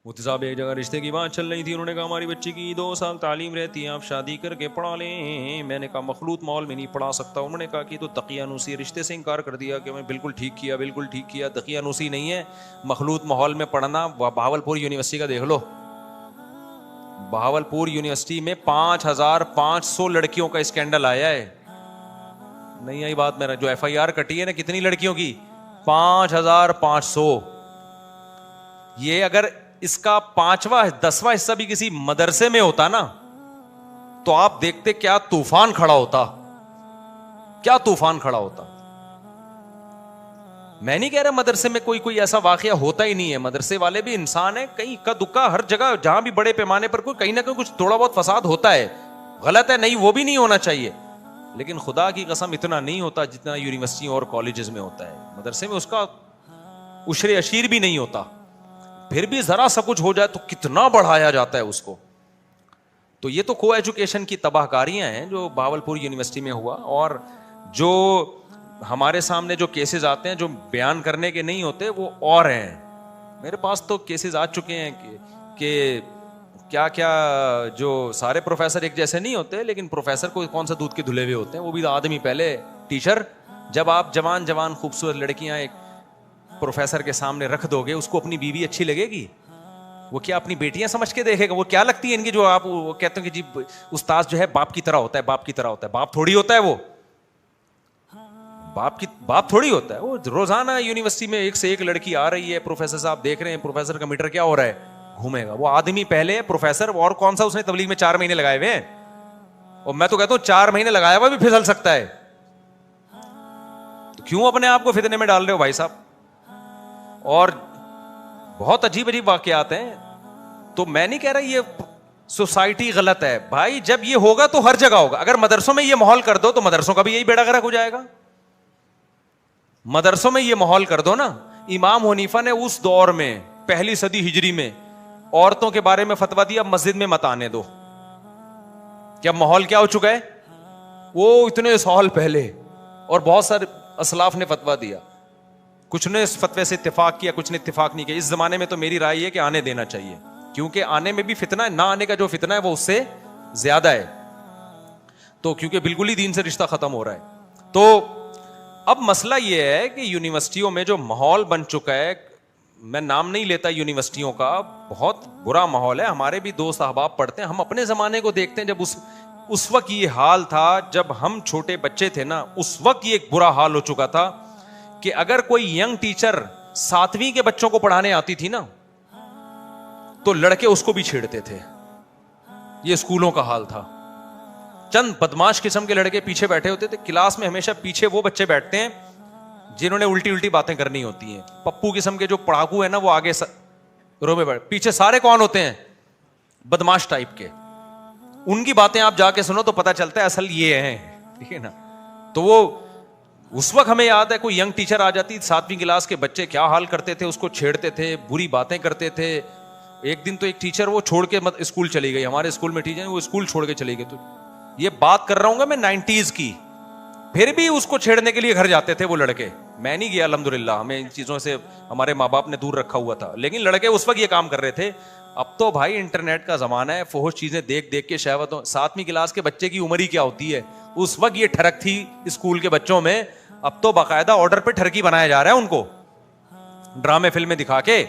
مفتی صاحب ایک جگہ رشتے کی بات چل رہی تھی, انہوں نے کہا ہماری بچی کی 2 سال تعلیم رہتی ہے, آپ شادی کر کے پڑھا لیں. میں نے کہا مخلوط ماحول میں نہیں پڑھا سکتا. انہوں نے کہا کہ تو دقیانوسی, رشتے سے انکار کر دیا کہ میں بالکل ٹھیک کیا, بالکل ٹھیک کیا. دقیانوسی نہیں ہے, مخلوط ماحول میں پڑھنا. بہاولپور یونیورسٹی کا دیکھ لو, بہاولپور یونیورسٹی میں 5500 لڑکیوں کا اسکینڈل آیا ہے. نہیں آئی بات میرا, جو FIR کٹی ہے نا کتنی لڑکیوں کی, 5500. یہ اگر اس کا 5واں 10واں حصہ بھی کسی مدرسے میں ہوتا نا تو آپ دیکھتے کیا طوفان کھڑا ہوتا, کیا طوفان کھڑا ہوتا. میں نہیں کہہ رہا مدرسے میں کوئی ایسا واقعہ ہوتا ہی نہیں ہے, مدرسے والے بھی انسان ہیں, کہیں کا دکا ہر جگہ جہاں بھی بڑے پیمانے پر کوئی کہیں نہ کہیں کچھ تھوڑا بہت فساد ہوتا ہے, غلط ہے نہیں, وہ بھی نہیں ہونا چاہیے, لیکن خدا کی قسم اتنا نہیں ہوتا جتنا یونیورسٹیوں اور کالجز میں ہوتا ہے. مدرسے میں اس کا عشر عشیر بھی نہیں ہوتا, پھر بھی ذرا سا کچھ ہو جائے تو کتنا بڑھایا جاتا ہے اس کو. تو یہ تو کو ایجوکیشن کی تباہ کاریاں ہیں جو بہاولپور یونیورسٹی میں ہوا. اور جو ہمارے سامنے جو کیسز آتے ہیں جو بیان کرنے کے نہیں ہوتے وہ اور ہیں. میرے پاس تو کیسز آ چکے ہیں کہ کیا کیا, جو سارے پروفیسر ایک جیسے نہیں ہوتے, لیکن پروفیسر کو کون سا دودھ کے دھلے ہوئے ہوتے ہیں, وہ بھی آدمی پہلے ٹیچر. جب آپ جوان خوبصورت لڑکیاں ایک پروفیسر کے سامنے رکھ دو گے, اس کو اپنی بیوی اچھی لگے گی؟ وہ کیا اپنی بیٹیاں سمجھ کے دیکھے گا؟ وہ کیا لگتی ہے ان کی جو آپ وہ کہتے ہیں کہ جی استاد جو ہے باپ کی طرح ہوتا ہے, باپ کی طرح ہوتا ہے. باپ تھوڑی ہوتا ہے, وہ باپ تھوڑی ہوتا ہے. وہ روزانہ یونیورسٹی میں ایک سے ایک لڑکی آ رہی ہے, پروفیسر صاحب دیکھ رہے ہیں پروفیسر کا میٹر کیا ہو رہا ہے, گھومے گا. وہ آدمی پہلے پروفیسر, اور کون سا اس نے تبلیغ میں 4 مہینے لگائے ہوئے ہیں, اور میں تو کہتا ہوں 4 مہینے لگایا ہوا بھی پھسل سکتا ہے. تو کیوں اپنے آپ کو فتنے میں ڈال رہے ہو بھائی صاحب؟ اور بہت عجیب واقعات ہیں. تو میں نہیں کہہ رہا یہ سوسائٹی غلط ہے بھائی, جب یہ ہوگا تو ہر جگہ ہوگا. اگر مدرسوں میں یہ ماحول کر دو تو مدرسوں کا بھی یہی بیڑا غرق ہو جائے گا. مدرسوں میں یہ ماحول کر دو نا. امام حنیفہ نے اس دور میں 1 صدی ہجری میں عورتوں کے بارے میں فتویٰ دیا مسجد میں مت آنے دو. کیا ماحول کیا ہو چکا ہے؟ وہ اتنے سال پہلے, اور بہت سارے اسلاف نے فتویٰ دیا. کچھ نے اس فتوے سے اتفاق کیا, کچھ نے اتفاق نہیں کیا. اس زمانے میں تو میری رائے ہے کہ آنے دینا چاہیے, کیونکہ آنے میں بھی فتنہ ہے, نہ آنے کا جو فتنہ ہے وہ اس سے زیادہ ہے. تو کیونکہ بالکل ہی دین سے رشتہ ختم ہو رہا ہے. تو اب مسئلہ یہ ہے کہ یونیورسٹیوں میں جو ماحول بن چکا ہے, میں نام نہیں لیتا یونیورسٹیوں کا, بہت برا ماحول ہے. ہمارے بھی دوست احباب پڑھتے ہیں, ہم اپنے زمانے کو دیکھتے ہیں, جب اس وقت یہ حال تھا, جب ہم چھوٹے بچے تھے نا, اس وقت یہ ایک برا حال ہو چکا تھا کہ اگر کوئی ینگ ٹیچر 7ویں کے بچوں کو پڑھانے آتی تھی نا تو لڑکے اس کو بھی چھیڑتے تھے. یہ اسکولوں کا حال تھا. چند بدماش قسم کے لڑکے پیچھے بیٹھے ہوتے تھے کلاس میں. ہمیشہ پیچھے وہ بچے بیٹھتے ہیں جنہوں نے الٹی باتیں کرنی ہوتی ہیں. پپو قسم کے جو پڑھاکو ہیں نا وہ آگے رو میں بیٹھ, پیچھے سارے کون ہوتے ہیں؟ بدماش ٹائپ کے. ان کی باتیں آپ جا کے سنو تو پتہ چلتا ہے اصل یہ ہیں, ٹھیک ہے نا. تو وہ اس وقت ہمیں یاد ہے کوئی ینگ ٹیچر آ جاتی, 7ویں کلاس کے بچے کیا حال کرتے تھے, اس کو چھیڑتے تھے, بری باتیں کرتے تھے. ایک دن تو ایک ٹیچر وہ چھوڑ کے اسکول چلی گئی, ہمارے اسکول میں ٹیچر وہ اسکول چھوڑ کے چلی گئی. تو یہ بات کر رہا ہوں گا میں 90s کی, پھر بھی اس کو چھیڑنے کے لیے گھر جاتے تھے وہ لڑکے. میں نہیں گیا الحمدللہ, ہمیں ان چیزوں سے ہمارے ماں باپ نے دور رکھا ہوا تھا, لیکن لڑکے اس وقت یہ کام کر رہے تھے. اب تو بھائی انٹرنیٹ کا زمانہ ہے, فحش چیزیں دیکھ دیکھ کے شہوتوں. 7ویں کلاس کے بچے کی عمر ہی کیا ہوتی ہے, اس وقت یہ ٹھڑک تھی اسکول کے بچوں میں. اب تو باقاعدہ آرڈر پہ ٹھرکی بنایا جا رہا ہے ان کو, ڈرامے فلمیں دکھا کے.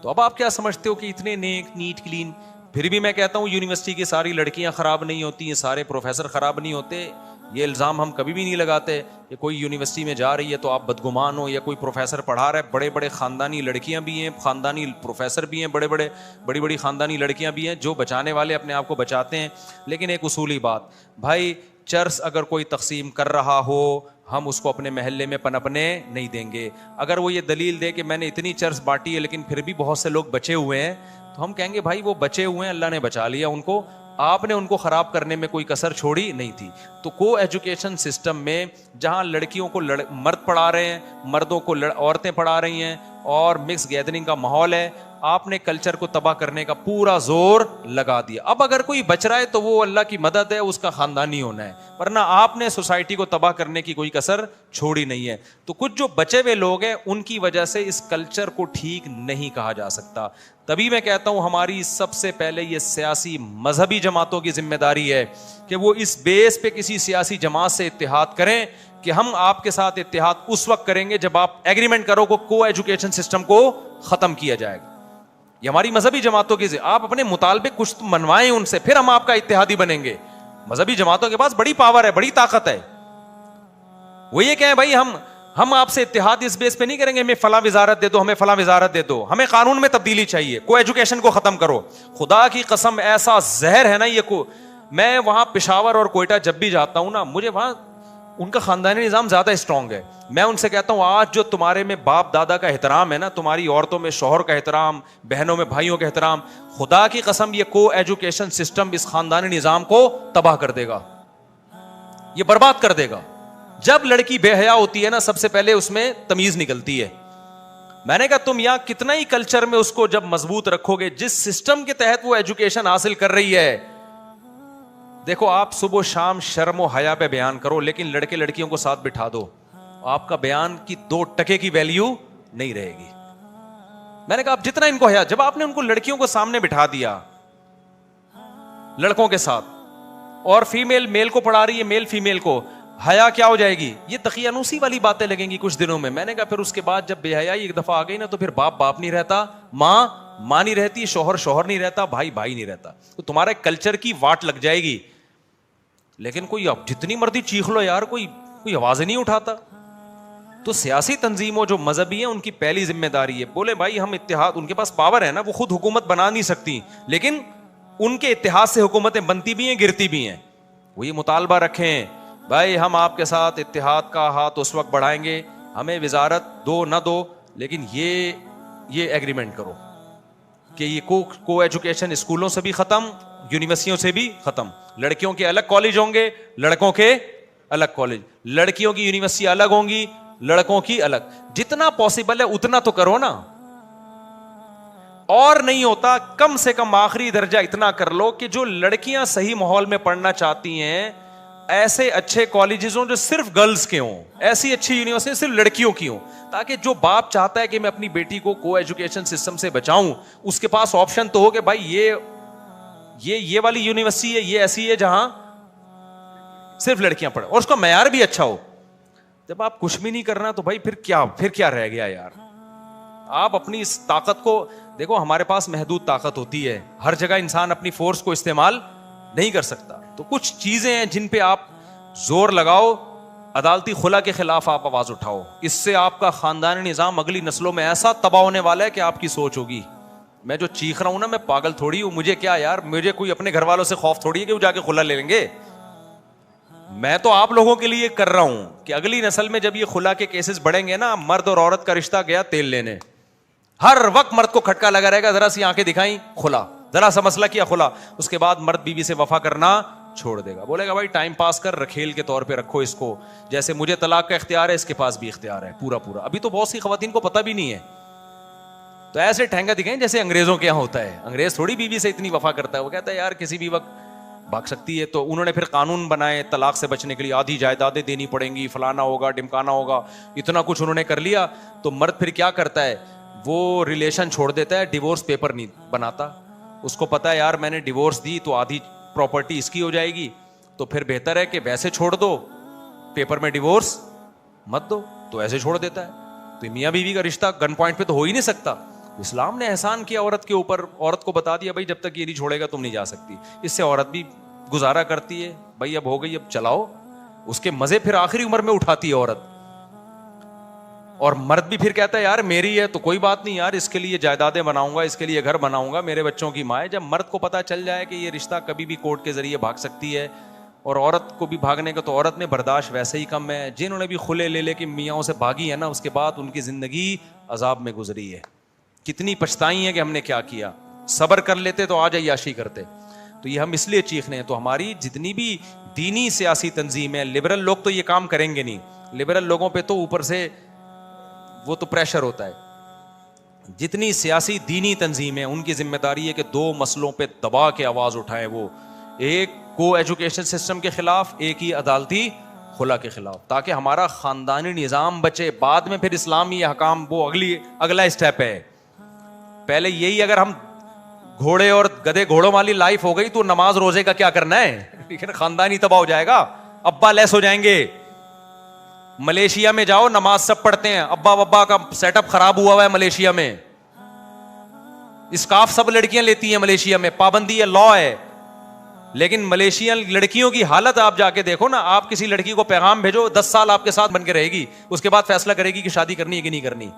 تو اب آپ کیا سمجھتے ہو کہ اتنے نیک نیٹ کلین؟ پھر بھی میں کہتا ہوں یونیورسٹی کی ساری لڑکیاں خراب نہیں ہوتی ہیں, سارے پروفیسر خراب نہیں ہوتے. یہ الزام ہم کبھی بھی نہیں لگاتے کہ کوئی یونیورسٹی میں جا رہی ہے تو آپ بدگمان ہو, یا کوئی پروفیسر پڑھا رہا ہے. بڑے بڑے خاندانی لڑکیاں بھی ہیں, خاندانی پروفیسر بھی ہیں, بڑی بڑی خاندانی لڑکیاں بھی ہیں جو بچانے والے اپنے آپ کو بچاتے ہیں. لیکن ایک اصولی بات بھائی, چرس اگر کوئی تقسیم کر رہا ہو ہم اس کو اپنے محلے میں پنپنے نہیں دیں گے. اگر وہ یہ دلیل دے کہ میں نے اتنی چرس بانٹی ہے لیکن پھر بھی بہت سے لوگ بچے ہوئے ہیں, تو ہم کہیں گے بھائی وہ بچے ہوئے ہیں, اللہ نے بچا لیا ان کو, آپ نے ان کو خراب کرنے میں کوئی کسر چھوڑی نہیں تھی. تو کو ایجوکیشن سسٹم میں جہاں لڑکیوں کو مرد پڑھا رہے ہیں, مردوں کو عورتیں پڑھا رہی ہیں, اور مکس گیدرنگ کا ماحول ہے, آپ نے کلچر کو تباہ کرنے کا پورا زور لگا دیا. اب اگر کوئی بچ رہا ہے تو وہ اللہ کی مدد ہے, اس کا خاندانی ہونا ہے, ورنہ آپ نے سوسائٹی کو تباہ کرنے کی کوئی کسر چھوڑی نہیں ہے. تو کچھ جو بچے ہوئے لوگ ہیں ان کی وجہ سے اس کلچر کو ٹھیک نہیں کہا جا سکتا. تبھی میں کہتا ہوں ہماری سب سے پہلے یہ سیاسی مذہبی جماعتوں کی ذمہ داری ہے کہ وہ اس بیس پہ کسی سیاسی جماعت سے اتحاد کریں کہ ہم آپ کے ساتھ اتحاد اس وقت کریں گے جب آپ ایگریمنٹ کرو کو ایجوکیشن سسٹم کو ختم کیا جائے گا. یہ ہماری مذہبی جماعتوں کی آپ اپنے مطالبے کچھ منوائیں ان سے, پھر ہم آپ کا اتحادی بنیں گے. مذہبی جماعتوں کے پاس بڑی پاور ہے, بڑی طاقت ہے. وہ یہ کہیں بھائی ہم آپ سے اتحاد اس بیس پہ نہیں کریں گے ہمیں فلاں وزارت دے دو, ہمیں فلاں وزارت دے دو, ہمیں قانون میں تبدیلی چاہیے, کو ایجوکیشن کو ختم کرو. خدا کی قسم ایسا زہر ہے نا یہ میں وہاں پشاور اور کوئٹہ جب بھی جاتا ہوں نا, مجھے وہاں ان کا خاندانی نظام زیادہ اسٹرانگ ہے. میں ان سے کہتا ہوں آج جو تمہارے میں باپ دادا کا احترام ہے نا, تمہاری عورتوں میں شوہر کا احترام, بہنوں میں بھائیوں کا احترام, خدا کی قسم یہ کو ایجوکیشن سسٹم اس خاندانی نظام کو تباہ کر دے گا, یہ برباد کر دے گا. جب لڑکی بے حیا ہوتی ہے نا سب سے پہلے اس میں تمیز نکلتی ہے. میں نے کہا تم یہاں کتنا ہی کلچر میں اس کو جب مضبوط رکھو گے, جس سسٹم کے تحت وہ ایجوکیشن حاصل کر رہی ہے, دیکھو آپ صبح و شام شرم و حیا پہ بیان کرو لیکن لڑکے لڑکیوں کو ساتھ بٹھا دو, آپ کا بیان کی 2 ٹکے کی ویلیو نہیں رہے گی. میں نے کہا آپ جتنا ان کو حیا, جب آپ نے ان کو لڑکیوں کو سامنے بٹھا دیا لڑکوں کے ساتھ, اور فیمیل میل کو پڑھا رہی ہے, میل فیمیل کو, حیا کیا ہو جائے گی؟ یہ دقیانوسی والی باتیں لگیں گی کچھ دنوں میں. میں نے کہا پھر اس کے بعد جب بے حیائی ایک دفعہ آ گئی نا تو پھر باپ نہیں رہتا, ماں نہیں رہتی, شوہر نہیں رہتا, بھائی نہیں رہتا. تو تمہارے کلچر کی واٹ لگ جائے گی. لیکن کوئی اب جتنی مرضی چیخ لو یار, کوئی آواز نہیں اٹھاتا. تو سیاسی تنظیموں جو مذہبی ہیں ان کی پہلی ذمہ داری ہے بولے بھائی ہم اتحاد, ان کے پاس پاور ہے نا, وہ خود حکومت بنا نہیں سکتی لیکن ان کے اتحاد سے حکومتیں بنتی بھی ہیں گرتی بھی ہیں. وہ یہ مطالبہ رکھیں بھائی ہم آپ کے ساتھ اتحاد کا ہاتھ اس وقت بڑھائیں گے, ہمیں وزارت دو نہ دو لیکن یہ ایگریمنٹ کرو کہ یہ کو ایجوکیشن اسکولوں سے بھی ختم, یونیورسٹیوں سے بھی ختم. لڑکیوں کے الگ کالج ہوں گے, لڑکوں کے الگ کالج, لڑکیوں کی یونیورسٹی الگ ہوں گی, لڑکوں کی الگ. جتنا پاسبل ہے اتنا تو کرو نا, اور نہیں ہوتا کم سے کم آخری درجہ اتنا کر لو کہ جو لڑکیاں صحیح ماحول میں پڑھنا چاہتی ہیں ایسے اچھے کالجز ہوں جو صرف گرلز کے ہوں, ایسی اچھی یونیورسٹی صرف لڑکیوں کی ہوں, تاکہ جو باپ چاہتا ہے کہ میں اپنی بیٹی کو ایجوکیشن سسٹم سے بچاؤں اس کے پاس آپشن تو ہو کہ بھائی یہ والی یونیورسٹی ہے, یہ ایسی ہے جہاں صرف لڑکیاں پڑھیں اور اس کا معیار بھی اچھا ہو. جب آپ کچھ بھی نہیں کرنا تو بھائی پھر کیا رہ گیا یار. آپ اپنی اس طاقت کو دیکھو, ہمارے پاس محدود طاقت ہوتی ہے, ہر جگہ انسان اپنی فورس کو استعمال نہیں کر سکتا. تو کچھ چیزیں ہیں جن پہ آپ زور لگاؤ, عدالتی خلا کے خلاف آپ آواز اٹھاؤ, اس سے آپ کا خاندانی نظام اگلی نسلوں میں ایسا تباہ ہونے والا ہے کہ آپ کی سوچ ہوگی. میں جو چیخ رہا ہوں نا, میں پاگل تھوڑی ہوں, مجھے کیا یار, مجھے کوئی اپنے گھر والوں سے خوف تھوڑی ہے کہ وہ جا کے خلا لے لیں گے. میں تو آپ لوگوں کے لیے کر رہا ہوں کہ اگلی نسل میں جب یہ خلا کے کیسز بڑھیں گے نا, مرد اور عورت کا رشتہ گیا تیل لینے, ہر وقت مرد کو کھٹکا لگا رہے گا, ذرا سی آنکھیں دکھائیں خلا, ذرا سا مسئلہ کیا خلا, اس کے بعد مرد بیوی سے وفا کرنا چھوڑ دے گا, بولے گا بھائی ٹائم پاس کر, رکھیل کے طور پہ رکھو اس کو, جیسے مجھے طلاق کا اختیار ہے اس کے پاس بھی اختیار ہے پورا. ابھی تو بہت سی خواتین کو پتہ بھی نہیں ہے, تو ایسے ٹھینگا دکھائیں جیسے انگریزوں کے یہاں ہوتا ہے. انگریز تھوڑی بیوی سے اتنی وفا کرتا ہے, وہ کہتا ہے یار کسی بھی وقت بھاگ سکتی ہے. تو انہوں نے پھر قانون بنائے طلاق سے بچنے کے لیے, آدھی جائیدادیں دینی پڑیں گی, فلانا ہوگا, ڈمکانا ہوگا, اتنا کچھ انہوں نے کر لیا. تو مرد پھر کیا کرتا ہے, وہ ریلیشن چھوڑ دیتا ہے, ڈیورس پیپر نہیں بناتا. اس کو پتا ہے یار میں نے ڈیورس دی تو آدھی پراپرٹی اس کی ہو جائے گی, تو پھر بہتر ہے کہ ویسے چھوڑ دو, پیپر میں ڈیورس مت دو, تو ایسے چھوڑ دیتا ہے. تو میاں بیوی کا رشتہ گن پوائنٹ پہ تو ہو ہی نہیں سکتا. اسلام نے احسان کیا عورت کے اوپر, عورت کو بتا دیا بھائی جب تک یہ نہیں چھوڑے گا تم نہیں جا سکتی. اس سے عورت بھی گزارا کرتی ہے, بھائی اب ہو گئی اب چلاؤ, اس کے مزے پھر آخری عمر میں اٹھاتی ہے عورت. اور مرد بھی پھر کہتا ہے یار میری ہے تو کوئی بات نہیں یار, اس کے لیے جائیدادیں بناؤں گا, اس کے لیے گھر بناؤں گا, میرے بچوں کی ماں ہے. جب مرد کو پتا چل جائے کہ یہ رشتہ کبھی بھی کورٹ کے ذریعے بھاگ سکتی ہے, اور عورت کو بھی بھاگنے کا, تو عورت میں برداشت ویسے ہی کم ہے. جنہوں نے بھی خلے لے کے میاں سے بھاگی ہے نا, اس کے بعد ان کی زندگی عذاب میں گزری ہے. کتنی پچھتائی ہیں کہ ہم نے کیا کیا, صبر کر لیتے تو آج عیاشی کرتے. تو یہ ہم اس لیے چیخنے ہیں. تو ہماری جتنی بھی دینی سیاسی تنظیم ہے, لبرل لوگ تو یہ کام کریں گے نہیں, لبرل لوگوں پہ تو اوپر سے وہ تو پریشر ہوتا ہے. جتنی سیاسی دینی تنظیمیں ان کی ذمہ داری ہے کہ دو مسئلوں پہ دبا کے آواز اٹھائیں، وہ ایک کو ایجوکیشن سسٹم کے خلاف، ایک ہی عدالتی خلا کے خلاف، تاکہ ہمارا خاندانی نظام بچے. بعد میں پھر اسلامی احکام وہ اگلا اسٹیپ ہے. پہلے یہی اگر ہم گھوڑے اور گدے گھوڑوں والی لائف ہو گئی تو نماز روزے کا کیا کرنا ہے؟ ٹھیک ہے نا، خاندان ہی تباہ ہو جائے گا، ابا لیس ہو جائیں گے. ملیشیا میں جاؤ، نماز سب پڑھتے ہیں، ابا وبا کا سیٹ اپ خراب ہوا ہے ملیشیا میں. اسکارف سب لڑکیاں لیتی ہیں ملیشیا میں، پابندی ہے، لا ہے. لیکن ملیشین لڑکیوں کی حالت آپ جا کے دیکھو نا. آپ کسی لڑکی کو پیغام بھیجو، 10 سال آپ کے ساتھ بن کے رہے گی، اس کے بعد فیصلہ کرے گی کہ شادی کرنی ہے کہ نہیں کرنی.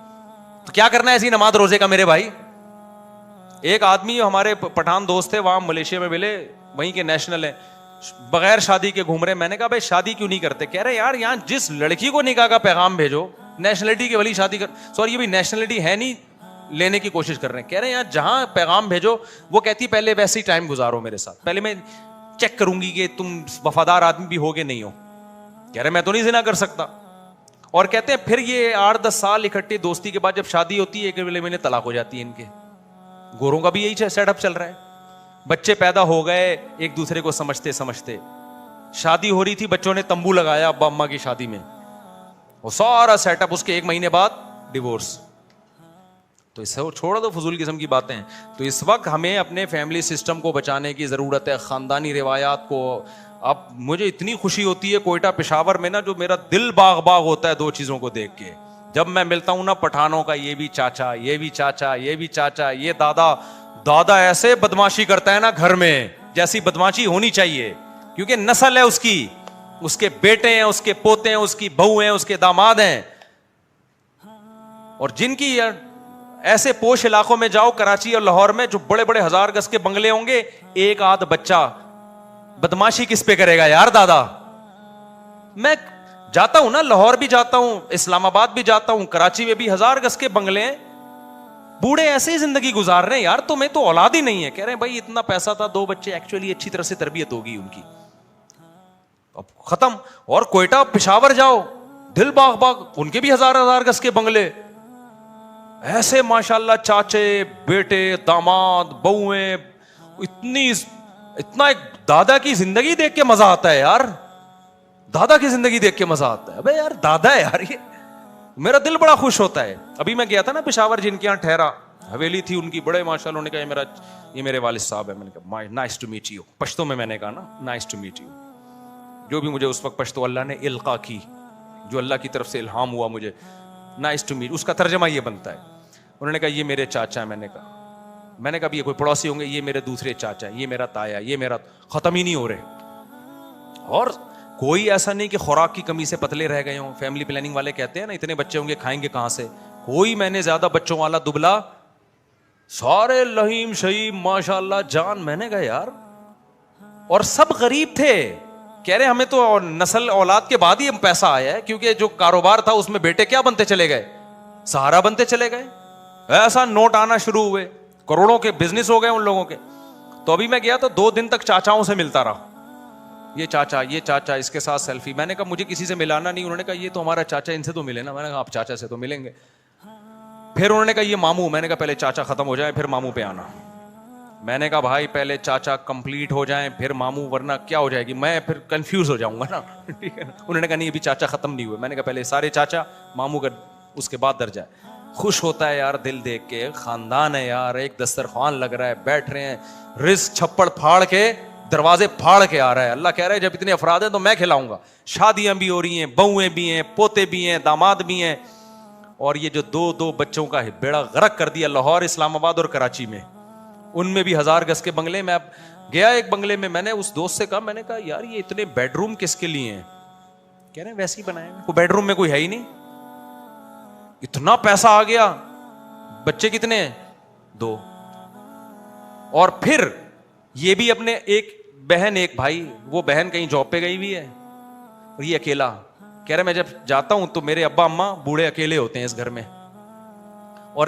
تو کیا کرنا ہے ایسی نماز روزے کا میرے بھائی؟ ایک آدمی ہمارے پٹھان دوست تھے وہاں ملیشیا میں ملے، وہیں کے نیشنل ہیں، بغیر شادی کے گھوم رہے. میں نے کہا بھائی شادی کیوں نہیں کرتے؟ کہہ رہے یار یہاں جس لڑکی کو نکاح کا پیغام بھیجو، نیشنلٹی کے ولی شادی کر، سوری یہ بھی نیشنلٹی ہے نہیں، لینے کی کوشش کر رہے ہیں. کہہ رہے ہیں یار جہاں پیغام بھیجو، وہ کہتی پہلے ویسے ہی ٹائم گزارو میرے ساتھ، پہلے میں چیک کروں گی کہ تم وفادار آدمی بھی ہو کہ نہیں ہو. کہہ رہے میں تو نہیں زنا کر سکتا. اور کہتے ہیں پھر یہ 8-10 سال اکٹھے دوستی کے بعد جب شادی ہوتی ہے ایک مہینے طلاق ہو جاتی ہے. ان کے گوروں کا بھی یہی سیٹ اپ چل رہا ہے. بچے پیدا ہو گئے، ایک دوسرے کو سمجھتے سمجھتے شادی ہو رہی تھی، بچوں نے تمبو لگایا ابا اماں کی شادی میں، وہ سارا سیٹ اپ، اس کے 1 مہینے بعد ڈیورس. تو اس سے چھوڑا دو فضول قسم کی باتیں. تو اس وقت ہمیں اپنے فیملی سسٹم کو بچانے کی ضرورت ہے، خاندانی روایات کو. اب مجھے اتنی خوشی ہوتی ہے کوئٹہ پشاور میں نا، جو میرا دل باغ باغ ہوتا ہے 2 چیزوں کو دیکھ کے. جب میں ملتا ہوں نا پٹھانوں کا، یہ بھی چاچا، یہ بھی چاچا، یہ بھی چاچا، یہ دادا. دادا ایسے بدماشی کرتا ہے نا گھر میں جیسی بدماشی ہونی چاہیے، کیونکہ نسل ہے اس کی، اس کے بیٹے ہیں، اس کے پوتے ہیں، اس کی بہو ہیں، اس کے داماد ہیں. اور جن کی ایسے پوش علاقوں میں جاؤ، کراچی اور لاہور میں، جو بڑے بڑے 1000 گز کے بنگلے ہوں گے، ایک آدھ بچہ. بدماشی کس پہ کرے گا یار دادا؟ میں جاتا ہوں نا، لاہور بھی جاتا ہوں، اسلام آباد بھی جاتا ہوں، کراچی میں بھی 1000 گز کے بنگلے ہیں، بوڑھے ایسے ہی زندگی گزار رہے ہیں. یار تمہیں تو اولاد ہی نہیں ہے. کہہ رہے ہیں بھائی اتنا پیسہ تھا، 2 بچے، ایکچولی اچھی طرح سے تربیت ہوگی ان کی، اب ختم. اور کوئٹہ پشاور جاؤ، دل باغ باغ، ان کے بھی 1000 گز کے بنگلے، ایسے ماشاءاللہ چاچے، بیٹے، داماد، بہویں. اتنا ایک دادا کی زندگی دیکھ کے مزہ آتا ہے یار. دادا کی زندگی دیکھ کے مزہ آتا ہے. ابے یار دادا ہے یار، یہ میرا دل بڑا خوش ہوتا ہے. ابھی میں گیا تھا نا پشاور، جن کے یہاں ٹھہرا، حویلی تھی ان کی، بڑے ماشاءاللہ. انہوں نے کہا یہ میرے والد صاحب ہے. میں نے کہا nice to meet you. Pashto میں نے کہا نا نائس ٹو میٹ یو. جو بھی مجھے اس وقت پشتو اللہ نے القا کی، جو اللہ کی طرف سے الہام ہوا مجھے، نائس ٹو میٹ، اس کا ترجمہ یہ بنتا ہے. انہوں نے کہا یہ میرے چاچا ہیں. میں نے کہا یہ کوئی پڑوسی ہوں گے؟ یہ میرے دوسرے چاچا ہیں، یہ میرا تایا، یہ میرا. ختم ہی نہیں ہو رہے. اور کوئی ایسا نہیں کہ خوراک کی کمی سے پتلے رہ گئے ہوں. فیملی پلاننگ والے کہتے ہیں نا اتنے بچے ہوں گے کھائیں گے کہاں سے. کوئی میں نے زیادہ بچوں والا دبلا، سارے لہیم شہیم ماشاءاللہ جان. میں نے کہا یار، اور سب غریب تھے. کہہ رہے ہمیں تو نسل اولاد کے بعد ہی پیسہ آیا ہے، کیونکہ جو کاروبار تھا اس میں بیٹے کیا بنتے چلے گئے، سہارا بنتے چلے گئے. ایسا نوٹ آنا شروع ہوئے، کروڑوں کے بزنس ہو گئے ان لوگوں کے. تو ابھی میں گیا تو 2 دن تک چاچاؤں سے ملتا رہا. یہ چاچا، اس کے ساتھ سیلفی. میں نے کہا مجھے کسی سے ملانا نہیں. انہوں نے کہا یہ تو ہمارا چاچا، ان سے تو ملے نا. میں نے کہا آپ چاچا سے تو ملیں گے. پھر انہوں نے کہا یہ ماموں. میں نے کہا پہلے چاچا ختم ہو جائے پھر ماموں پہ آنا. میں نے کہا بھائی پہلے چاچا کمپلیٹ ہو جائیں پھر ماموں، ورنہ کیا ہو جائے گی، میں پھر کنفیوز ہو جاؤں گا نا. انہوں نے کہا نہیں ابھی چاچا ختم نہیں ہوئے. میں نے کہا پہلے سارے چاچا، ماموں کا اس کے بعد درجہ. خوش ہوتا ہے یار دل دیکھ کے. خاندان ہے یار، ایک دسترخوان لگ رہا ہے، بیٹھ رہے ہیں، رزق چھپڑ پھاڑ کے، دروازے پھاڑ کے آ رہا ہے. اللہ کہہ رہا ہے جب اتنے افراد ہیں تو میں کھلاؤں گا. شادیاں بھی ہو رہی ہیں، بہویں بھی ہیں، پوتے بھی ہیں، داماد بھی ہیں. اور یہ جو 2 بچوں کا بیڑا غرق کر دیا لاہور، اسلام آباد اور کراچی میں، ان میں بھی 1000 گز کے بنگلے. میں اب گیا ایک بنگلے میں نے اس دوست سے کہا، میں نے کہا یار یہ اتنے بیڈ روم کس کے لیے ہیں؟ کہہ رہے ہیں ویسے ہی بنائے ہیں، کوئی بیڈ روم میں کوئی ہے ہی نہیں. اتنا پیسہ آ گیا. بچے کتنے ہیں؟ 2. اور پھر یہ بھی اپنے ایک بہن ایک بھائی. وہ بہن کہیں جاب پہ گئی ہوئی ہے اور یہ اکیلا. کہہ رہے میں جب جاتا ہوں تو میرے ابا اماں بوڑھے اکیلے ہوتے ہیں اس گھر میں، اور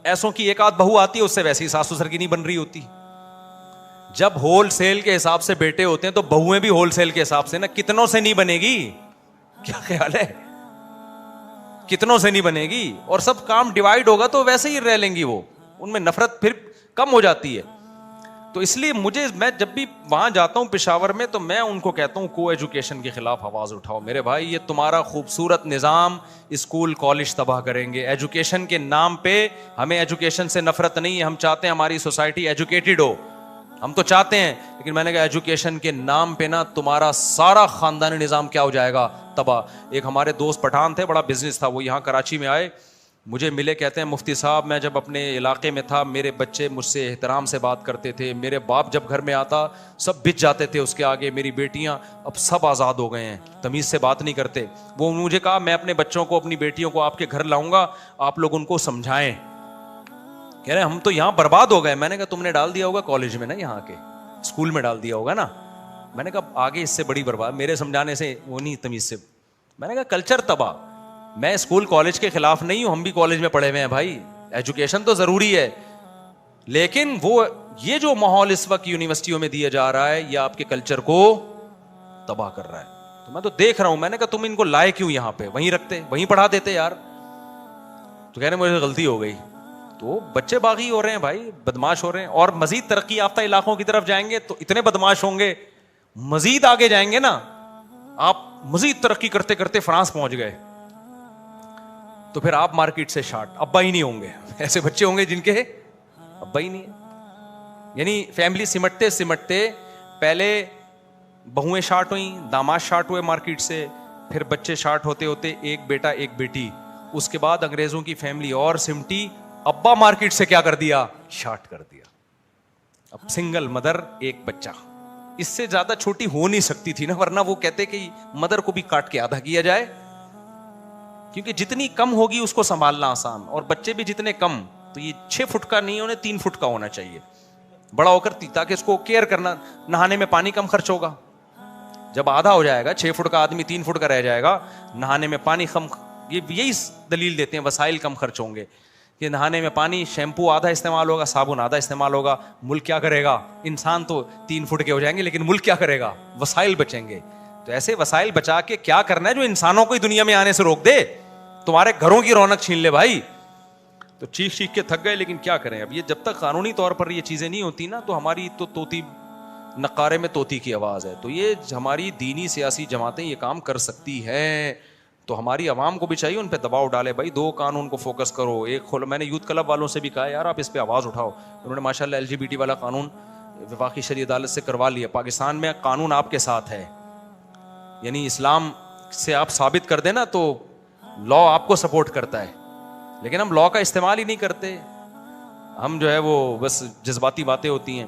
ایسوں کی ایک آدھ بہو آتی ہے، اس سے ویسی ساس سسر کی نہیں بن رہی ہوتی. جب ہول سیل کے حساب سے بیٹے ہوتے ہیں تو بہویں بھی ہول سیل کے حساب سے نا. کتنوں سے نہیں بنے گی؟ کیا خیال ہے؟ کتنوں سے نہیں بنے گی, اور سب کام ڈیوائڈ ہوگا تو ویسے ہی رہ لیں گی وہ, ان میں نفرت پھر کم ہو جاتی ہے. تو اس لیے میں جب بھی وہاں جاتا ہوں پشاور میں, تو میں ان کو کہتا ہوں کو ایجوکیشن کے خلاف آواز اٹھاؤ. میرے بھائی, یہ تمہارا خوبصورت نظام اسکول کالج تباہ کریں گے. ایجوکیشن کے نام پہ ہمیں ایجوکیشن سے نفرت نہیں ہے, ہم چاہتے ہیں ہماری سوسائٹی ایجوکیٹڈ ہو, ہم تو چاہتے ہیں, لیکن میں نے کہا ایجوکیشن کے نام پہ نا تمہارا سارا خاندانی نظام کیا ہو جائے گا, تباہ. ایک ہمارے دوست پٹھان تھے, بڑا بزنس تھا, وہ یہاں کراچی میں آئے, مجھے ملے, کہتے ہیں مفتی صاحب میں جب اپنے علاقے میں تھا میرے بچے مجھ سے احترام سے بات کرتے تھے, میرے باپ جب گھر میں آتا سب بچ جاتے تھے اس کے آگے, میری بیٹیاں اب سب آزاد ہو گئے ہیں, تمیز سے بات نہیں کرتے. وہ مجھے کہا میں اپنے بچوں کو اپنی بیٹیوں کو آپ کے گھر لاؤں گا, آپ لوگ ان کو سمجھائیں. کہہ رہے ہم تو یہاں برباد ہو گئے. میں نے کہا تم نے ڈال دیا ہوگا کالج میں نا, یہاں کے اسکول میں ڈال دیا ہوگا نا. میں نے کہا آگے اس سے بڑی برباد, میرے سمجھانے سے وہ نہیں تمیز سے. میں نے کہا کلچر تباہ. میں اسکول کالج کے خلاف نہیں ہوں, ہم بھی کالج میں پڑھے ہوئے ہیں بھائی, ایجوکیشن تو ضروری ہے, لیکن وہ یہ جو ماحول اس وقت یونیورسٹیوں میں دیا جا رہا ہے یہ آپ کے کلچر کو تباہ کر رہا ہے. تو میں تو دیکھ رہا ہوں. میں نے کہا تم ان کو لائے کیوں یہاں پہ, وہیں رکھتے, وہیں پڑھا دیتے یار. تو کہہ رہے مجھے غلطی ہو گئی. تو بچے باغی ہو رہے ہیں بھائی, بدماش ہو رہے ہیں, اور مزید ترقی یافتہ علاقوں کی طرف جائیں گے تو اتنے بدماش ہوں گے, مزید آگے جائیں گے نا آپ, مزید ترقی کرتے کرتے فرانس پہنچ گئے تو پھر آپ مارکیٹ سے شارٹ, ابا ہی نہیں ہوں گے. ایسے بچے ہوں گے جن کے ابا ہی نہیں ہے. یعنی فیملی سمٹتے سمٹتے پہلے بہویں شارٹ ہوئیں, داماد شارٹ ہوئے مارکیٹ سے, پھر بچے شارٹ ہوتے ہوتے ایک بیٹا ایک بیٹی, اس کے بعد انگریزوں کی فیملی اور سمٹی, ابا مارکیٹ سے کیا کر دیا, شارٹ کر دیا. اب سنگل مدر ایک بچہ, اس سے زیادہ چھوٹی ہو نہیں سکتی تھی نا, ورنہ وہ کہتے کہ مدر کو بھی کاٹ کے آدھا کیا جائے, کیونکہ جتنی کم ہوگی اس کو سنبھالنا آسان, اور بچے بھی جتنے کم, تو یہ 6 فٹ کا نہیں ہونے 3 فٹ کا ہونا چاہیے بڑا ہو کر, تاکہ اس کو کیئر کرنا. نہانے میں پانی کم خرچ ہوگا, جب آدھا ہو جائے گا 6 فٹ کا آدمی 3 فٹ کا رہ جائے گا, نہانے میں پانی کم, یہی دلیل دیتے ہیں وسائل کم خرچ ہوں گے کہ نہانے میں پانی, شیمپو آدھا استعمال ہوگا, صابن آدھا استعمال ہوگا. ملک کیا کرے گا, انسان تو 3 فٹ کے ہو جائیں گے لیکن ملک کیا کرے گا, وسائل بچیں گے. تو ایسے وسائل بچا کے کیا کرنا ہے جو انسانوں کو ہی دنیا میں آنے سے روک دے, تمہارے گھروں کی رونق چھین لے بھائی. تو چیخ چیخ کے تھک گئے, لیکن کیا کریں اب, یہ جب تک قانونی طور پر یہ چیزیں نہیں ہوتی نا, تو ہماری تو طوطی نقارے میں طوطی کی آواز ہے. تو یہ ہماری دینی سیاسی جماعتیں یہ کام کر سکتی ہیں, تو ہماری عوام کو بھی چاہیے ان پہ دباؤ ڈالے بھائی. 2 قانون کو فوکس کرو, ایک کھولو. میں نے یوتھ کلب والوں سے بھی کہا یار آپ اس پہ آواز اٹھاؤ, انہوں نے ماشاء اللہ LGBT والا قانون وفاقی شرعی عدالت سے کروا لیا. پاکستان میں قانون آپ کے ساتھ ہے, یعنی اسلام سے آپ ثابت کر دیں نا تو لا آپ کو سپورٹ کرتا ہے, لیکن ہم لا کا استعمال ہی نہیں کرتے. ہم جو ہے وہ بس جذباتی باتیں ہوتی ہیں.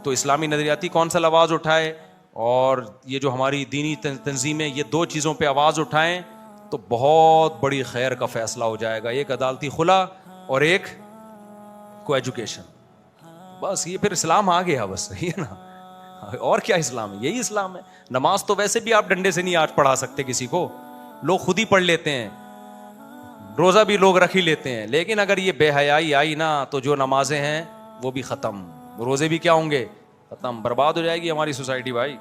تو اسلامی نظریاتی کونسل آواز اٹھائے, اور یہ جو ہماری دینی تنظیمیں یہ 2 چیزوں پہ آواز اٹھائیں تو بہت بڑی خیر کا فیصلہ ہو جائے گا. ایک عدالتی خلا اور ایک کو ایجوکیشن, بس یہ پھر اسلام آ گیا, بس یہ نا, اور کیا اسلام ہے, یہی اسلام ہے. نماز تو ویسے بھی آپ ڈنڈے سے نہیں آج پڑھا سکتے کسی کو, لوگ خود ہی پڑھ لیتے ہیں. روزہ بھی لوگ رکھ ہی لیتے ہیں, لیکن اگر یہ بے حیائی آئی نا تو جو نمازیں ہیں وہ بھی ختم, روزے بھی کیا ہوں گے, ختم, برباد ہو جائے گی ہماری سوسائٹی بھائی.